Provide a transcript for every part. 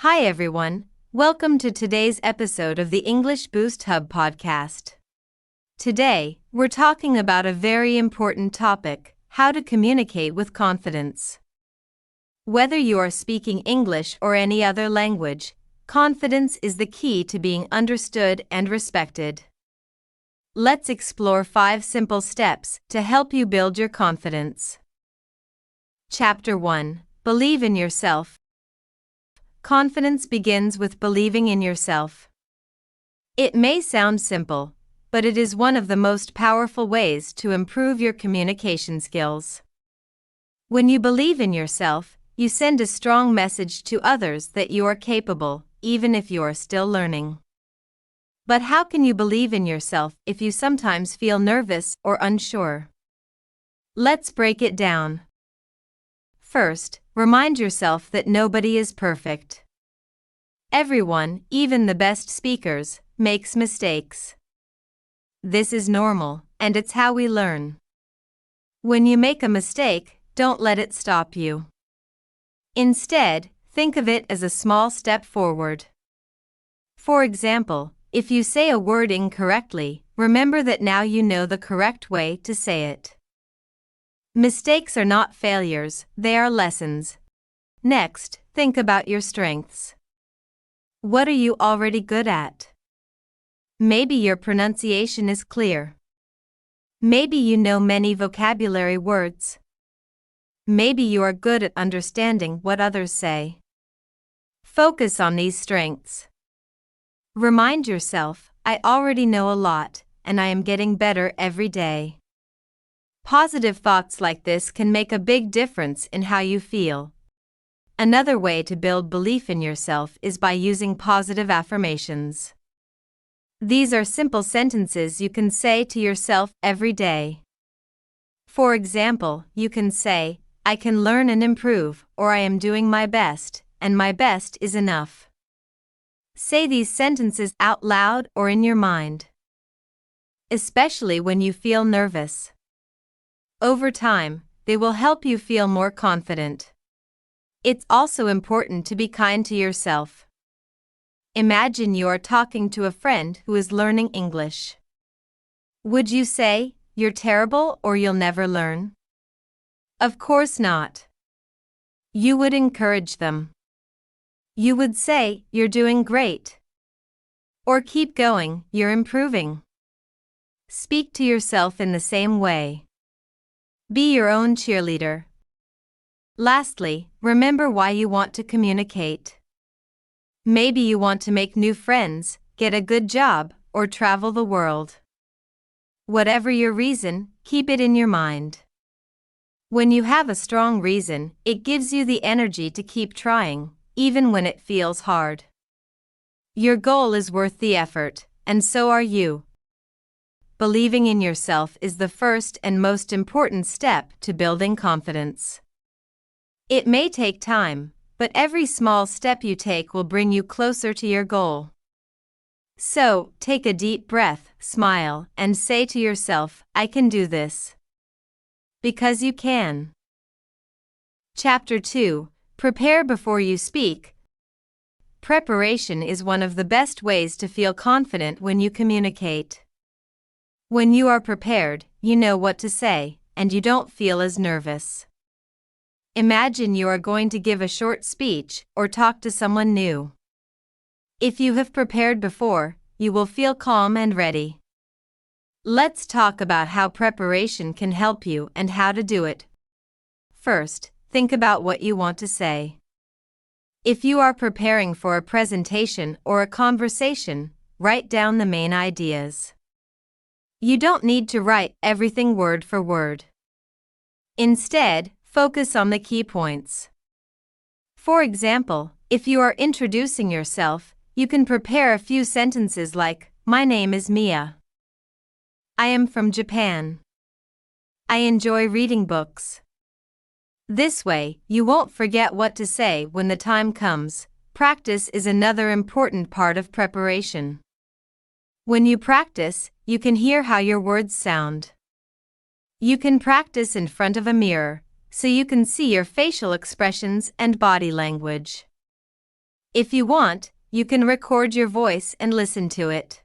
Hi everyone, welcome to today's episode of the English Boost Hub podcast. Today, we're talking about a very important topic: how to communicate with confidence. Whether you are speaking English or any other language, confidence is the key to being understood and respected. Let's explore 5 simple steps to help you build your confidence. Chapter 1: Believe in yourself. Confidence begins with believing in yourself. It may sound simple, but it is one of the most powerful ways to improve your communication skills. When you believe in yourself, you send a strong message to others that you are capable, even if you are still learning. But how can you believe in yourself if you sometimes feel nervous or unsure? Let's break it down. First, remind yourself that nobody is perfect. Everyone, even the best speakers, makes mistakes. This is normal, and it's how we learn. When you make a mistake, don't let it stop you. Instead, think of it as a small step forward. For example, if you say a word incorrectly, remember that now you know the correct way to say it. Mistakes are not failures, they are lessons. Next, think about your strengths. What are you already good at? Maybe your pronunciation is clear. Maybe you know many vocabulary words. Maybe you are good at understanding what others say. Focus on these strengths. Remind yourself, I already know a lot, and I am getting better every day. Positive thoughts like this can make a big difference in how you feel. Another way to build belief in yourself is by using positive affirmations. These are simple sentences you can say to yourself every day. For example, you can say, I can learn and improve, or I am doing my best, and my best is enough. Say these sentences out loud or in your mind, especially when you feel nervous. Over time, they will help you feel more confident. It's also important to be kind to yourself. Imagine you are talking to a friend who is learning English. Would you say, you're terrible or you'll never learn? Of course not. You would encourage them. You would say, you're doing great. Or keep going, you're improving. Speak to yourself in the same way. Be your own cheerleader. Lastly, remember why you want to communicate. Maybe you want to make new friends, get a good job, or travel the world. Whatever your reason, keep it in your mind. When you have a strong reason, it gives you the energy to keep trying, even when it feels hard. Your goal is worth the effort, and so are you. Believing in yourself is the first and most important step to building confidence. It may take time, but every small step you take will bring you closer to your goal. So, take a deep breath, smile, and say to yourself, I can do this. Because you can. Chapter 2: Prepare before you speak. Preparation is one of the best ways to feel confident when you communicate. When you are prepared, you know what to say, and you don't feel as nervous. Imagine you are going to give a short speech or talk to someone new. If you have prepared before, you will feel calm and ready. Let's talk about how preparation can help you and how to do it. First, think about what you want to say. If you are preparing for a presentation or a conversation, write down the main ideas. You don't need to write everything word for word. Instead, focus on the key points. For example, if you are introducing yourself, you can prepare a few sentences like, My name is Mia. I am from Japan. I enjoy reading books. This way, you won't forget what to say when the time comes. Practice is another important part of preparation. When you practice, you can hear how your words sound. You can practice in front of a mirror, so you can see your facial expressions and body language. If you want, you can record your voice and listen to it.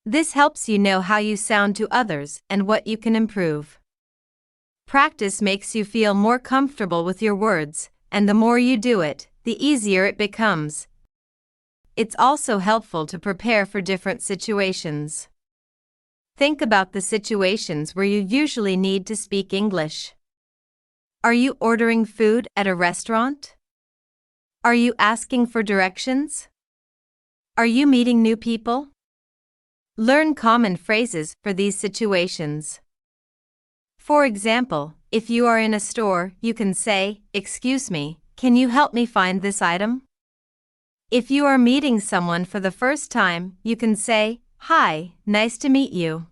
This helps you know how you sound to others and what you can improve. Practice makes you feel more comfortable with your words, and the more you do it, the easier it becomes. It's also helpful to prepare for different situations. Think about the situations where you usually need to speak English. Are you ordering food at a restaurant? Are you asking for directions? Are you meeting new people? Learn common phrases for these situations. For example, if you are in a store, you can say, "Excuse me, can you help me find this item?" If you are meeting someone for the first time, you can say, "Hi, nice to meet you."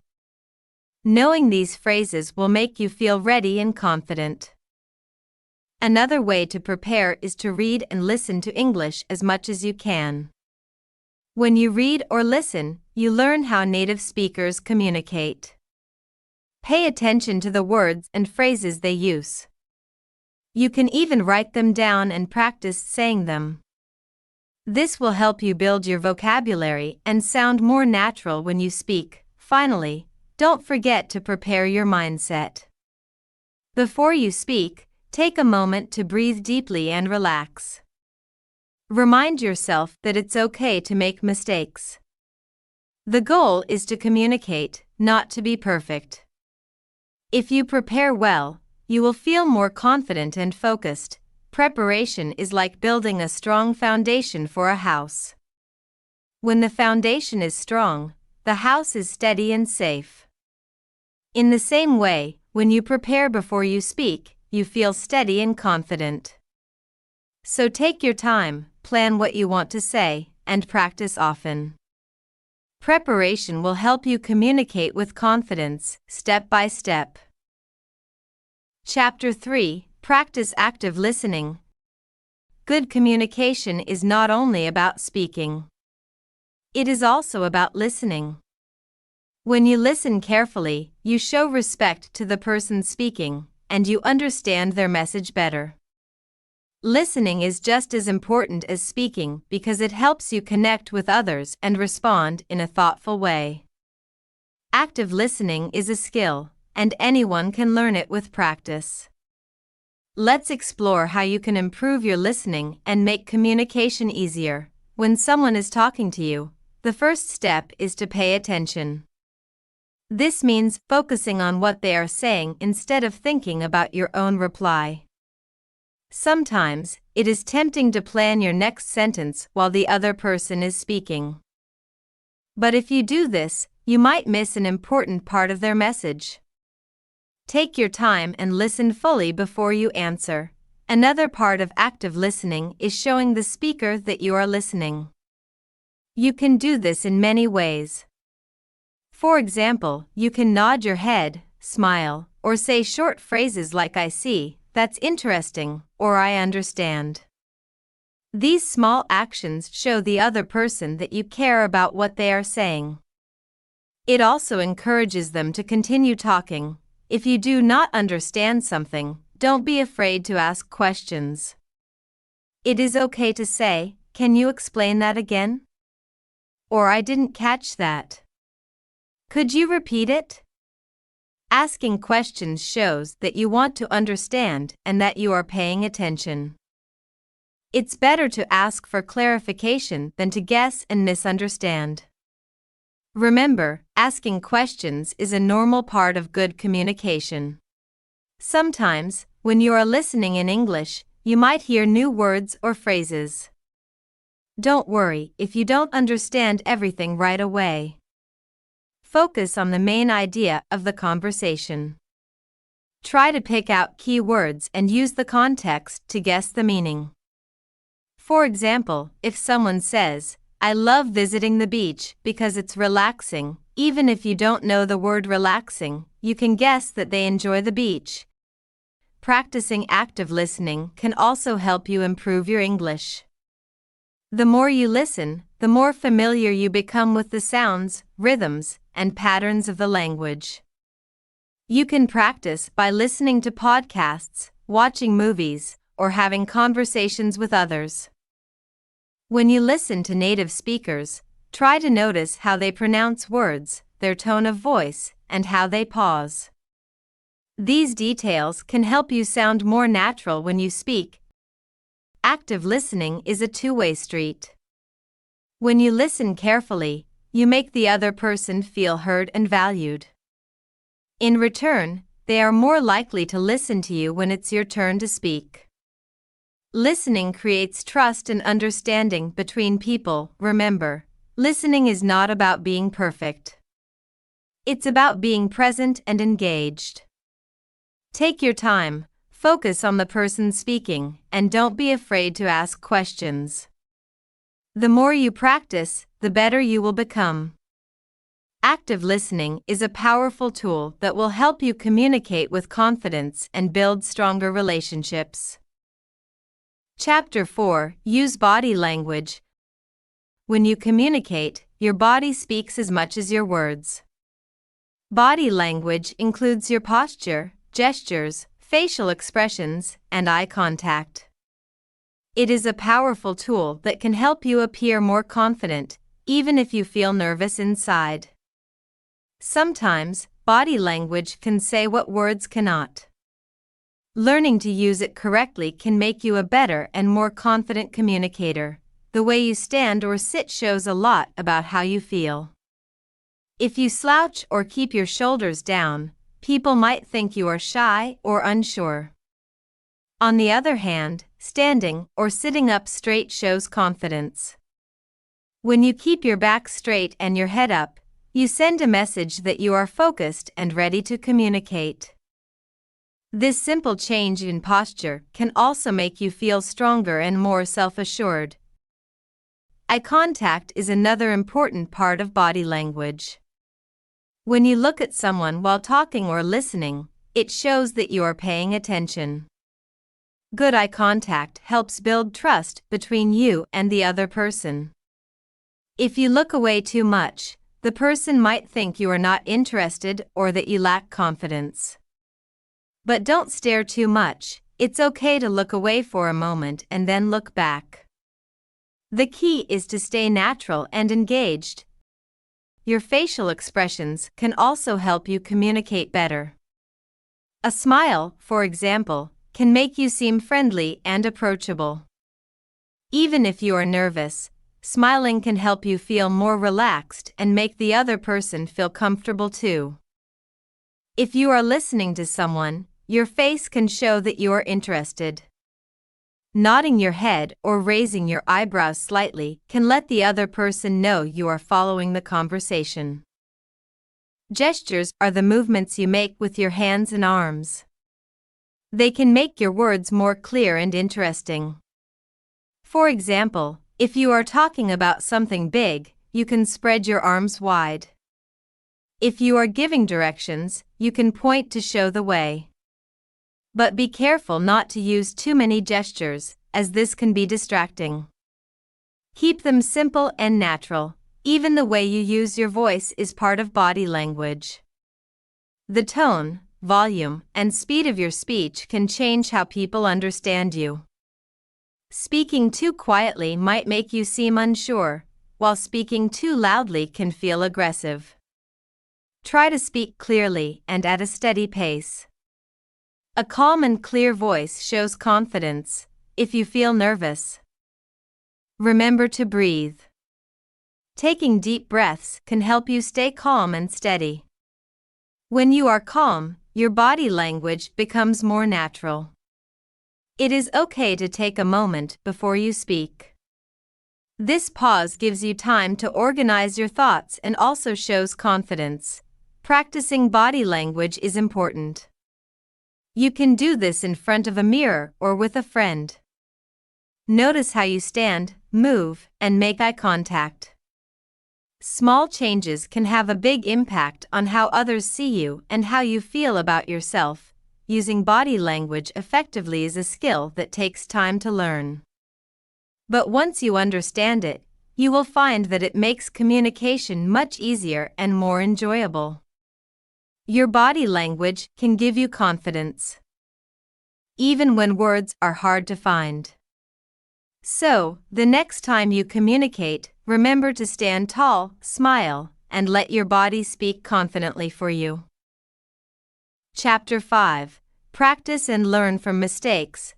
Knowing these phrases will make you feel ready and confident. Another way to prepare is to read and listen to English as much as you can. When you read or listen, you learn how native speakers communicate. Pay attention to the words and phrases they use. You can even write them down and practice saying them. This will help you build your vocabulary and sound more natural when you speak. Finally, don't forget to prepare your mindset. Before you speak, take a moment to breathe deeply and relax. Remind yourself that it's okay to make mistakes. The goal is to communicate, not to be perfect. If you prepare well, you will feel more confident and focused. Preparation is like building a strong foundation for a house. When the foundation is strong, the house is steady and safe. In the same way, when you prepare before you speak, you feel steady and confident. So take your time, plan what you want to say, and practice often. Preparation will help you communicate with confidence, step by step. Chapter 3: Practice active listening. Good communication is not only about speaking. It is also about listening. When you listen carefully, you show respect to the person speaking, and you understand their message better. Listening is just as important as speaking because it helps you connect with others and respond in a thoughtful way. Active listening is a skill, and anyone can learn it with practice. Let's explore how you can improve your listening and make communication easier. When someone is talking to you, the first step is to pay attention. This means focusing on what they are saying instead of thinking about your own reply. Sometimes, it is tempting to plan your next sentence while the other person is speaking. But if you do this, you might miss an important part of their message. Take your time and listen fully before you answer. Another part of active listening is showing the speaker that you are listening. You can do this in many ways. For example, you can nod your head, smile, or say short phrases like "I see," "That's interesting," or "I understand." These small actions show the other person that you care about what they are saying. It also encourages them to continue talking. If you do not understand something, don't be afraid to ask questions. It is okay to say, "Can you explain that again?" Or "I didn't catch that. Could you repeat it?" Asking questions shows that you want to understand and that you are paying attention. It's better to ask for clarification than to guess and misunderstand. Remember, asking questions is a normal part of good communication. Sometimes, when you are listening in English, you might hear new words or phrases. Don't worry if you don't understand everything right away. Focus on the main idea of the conversation. Try to pick out key words and use the context to guess the meaning. For example, if someone says, "I love visiting the beach because it's relaxing," even if you don't know the word relaxing, you can guess that they enjoy the beach. Practicing active listening can also help you improve your English. The more you listen, the more familiar you become with the sounds, rhythms, and patterns of the language. You can practice by listening to podcasts, watching movies, or having conversations with others. When you listen to native speakers, try to notice how they pronounce words, their tone of voice, and how they pause. These details can help you sound more natural when you speak. Active listening is a two-way street. When you listen carefully, you make the other person feel heard and valued. In return, they are more likely to listen to you when it's your turn to speak. Listening creates trust and understanding between people. Remember, listening is not about being perfect. It's about being present and engaged. Take your time, focus on the person speaking, and don't be afraid to ask questions. The more you practice, the better you will become. Active listening is a powerful tool that will help you communicate with confidence and build stronger relationships. Chapter 4: Use body language. When you communicate, your body speaks as much as your words. Body language includes your posture, gestures, facial expressions, and eye contact. It is a powerful tool that can help you appear more confident, even if you feel nervous inside. Sometimes, body language can say what words cannot. Learning to use it correctly can make you a better and more confident communicator. The way you stand or sit shows a lot about how you feel. If you slouch or keep your shoulders down, people might think you are shy or unsure. On the other hand, standing or sitting up straight shows confidence. When you keep your back straight and your head up, you send a message that you are focused and ready to communicate. This simple change in posture can also make you feel stronger and more self-assured. Eye contact is another important part of body language. When you look at someone while talking or listening, it shows that you are paying attention. Good eye contact helps build trust between you and the other person. If you look away too much, the person might think you are not interested or that you lack confidence. But don't stare too much. It's okay to look away for a moment and then look back. The key is to stay natural and engaged. Your facial expressions can also help you communicate better. A smile, for example, can make you seem friendly and approachable. Even if you are nervous, smiling can help you feel more relaxed and make the other person feel comfortable too. If you are listening to someone, your face can show that you are interested. Nodding your head or raising your eyebrows slightly can let the other person know you are following the conversation. Gestures are the movements you make with your hands and arms. They can make your words more clear and interesting. For example, if you are talking about something big, you can spread your arms wide. If you are giving directions, you can point to show the way. But be careful not to use too many gestures, as this can be distracting. Keep them simple and natural. Even the way you use your voice is part of body language. The tone, volume, and speed of your speech can change how people understand you. Speaking too quietly might make you seem unsure, while speaking too loudly can feel aggressive. Try to speak clearly and at a steady pace. A calm and clear voice shows confidence. If you feel nervous, remember to breathe. Taking deep breaths can help you stay calm and steady. When you are calm, your body language becomes more natural. It is okay to take a moment before you speak. This pause gives you time to organize your thoughts and also shows confidence. Practicing body language is important. You can do this in front of a mirror or with a friend. Notice how you stand, move, and make eye contact. Small changes can have a big impact on how others see you and how you feel about yourself. Using body language effectively is a skill that takes time to learn. But once you understand it, you will find that it makes communication much easier and more enjoyable. Your body language can give you confidence, even when words are hard to find. So, the next time you communicate, remember to stand tall, smile, and let your body speak confidently for you. Chapter 5. Practice and learn from mistakes.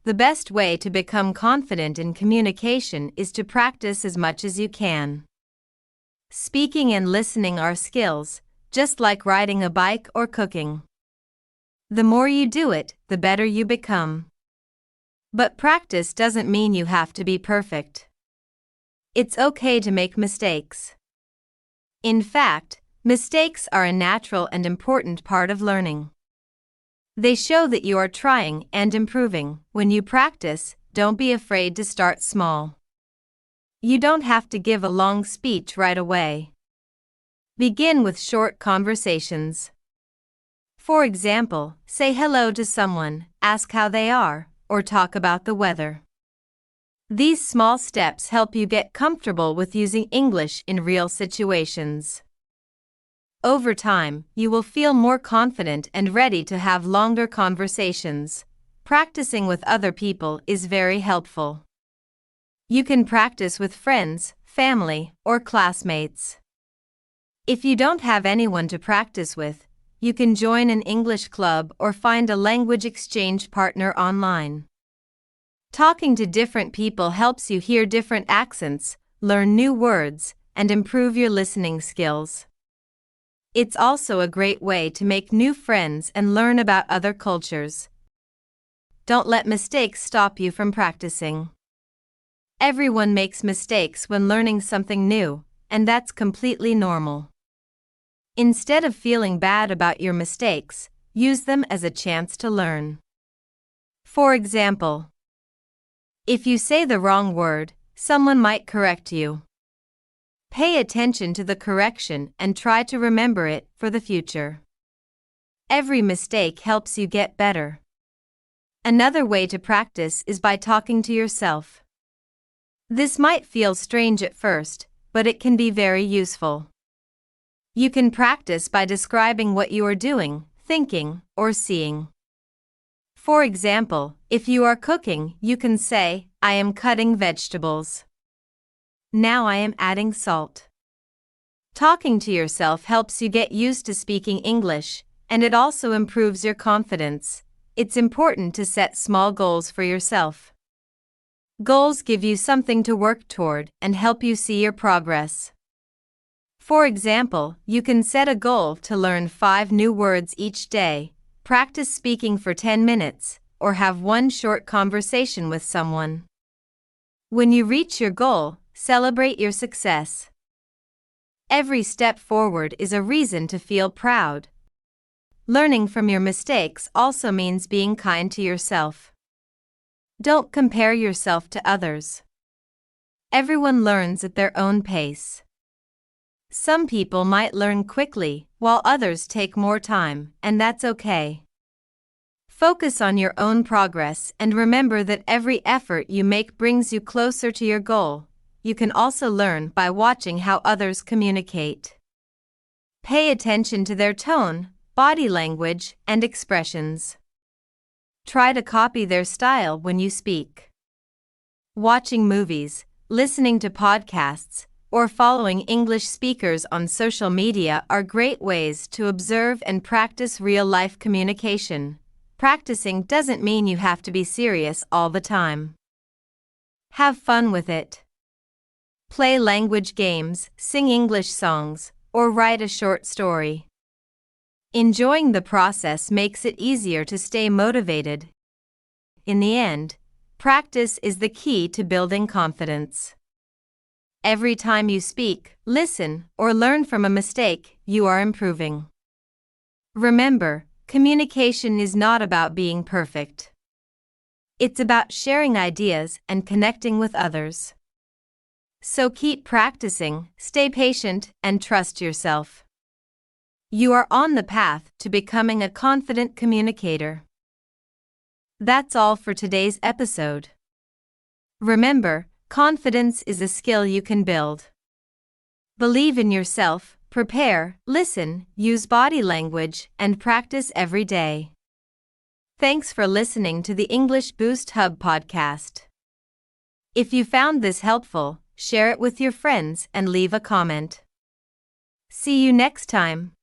The best way to become confident in communication is to practice as much as you can. Speaking and listening are skills, just like riding a bike or cooking. The more you do it, the better you become. But practice doesn't mean you have to be perfect. It's okay to make mistakes. In fact, mistakes are a natural and important part of learning. They show that you are trying and improving. When you practice, don't be afraid to start small. You don't have to give a long speech right away. Begin with short conversations. For example, say hello to someone, ask how they are, or talk about the weather. These small steps help you get comfortable with using English in real situations. Over time, you will feel more confident and ready to have longer conversations. Practicing with other people is very helpful. You can practice with friends, family, or classmates. If you don't have anyone to practice with, you can join an English club or find a language exchange partner online. Talking to different people helps you hear different accents, learn new words, and improve your listening skills. It's also a great way to make new friends and learn about other cultures. Don't let mistakes stop you from practicing. Everyone makes mistakes when learning something new, and that's completely normal. Instead of feeling bad about your mistakes, use them as a chance to learn. For example, if you say the wrong word, someone might correct you. Pay attention to the correction and try to remember it for the future. Every mistake helps you get better. Another way to practice is by talking to yourself. This might feel strange at first, but it can be very useful. You can practice by describing what you are doing, thinking, or seeing. For example, if you are cooking, you can say, I am cutting vegetables. Now I am adding salt. Talking to yourself helps you get used to speaking English, and it also improves your confidence. It's important to set small goals for yourself. Goals give you something to work toward and help you see your progress. For example, you can set a goal to learn 5 new words each day, practice speaking for 10 minutes, or have one short conversation with someone. When you reach your goal, celebrate your success. Every step forward is a reason to feel proud. Learning from your mistakes also means being kind to yourself. Don't compare yourself to others. Everyone learns at their own pace. Some people might learn quickly, while others take more time, and that's okay. Focus on your own progress and remember that every effort you make brings you closer to your goal. You can also learn by watching how others communicate. Pay attention to their tone, body language, and expressions. Try to copy their style when you speak. Watching movies, listening to podcasts, or following English speakers on social media are great ways to observe and practice real-life communication. Practicing doesn't mean you have to be serious all the time. Have fun with it. Play language games, sing English songs, or write a short story. Enjoying the process makes it easier to stay motivated. In the end, practice is the key to building confidence. Every time you speak, listen, or learn from a mistake, you are improving. Remember, communication is not about being perfect. It's about sharing ideas and connecting with others. So keep practicing, stay patient, and trust yourself. You are on the path to becoming a confident communicator. That's all for today's episode. Remember, confidence is a skill you can build. Believe in yourself, prepare, listen, use body language, and practice every day. Thanks for listening to the English Boost Hub podcast. If you found this helpful, share it with your friends and leave a comment. See you next time.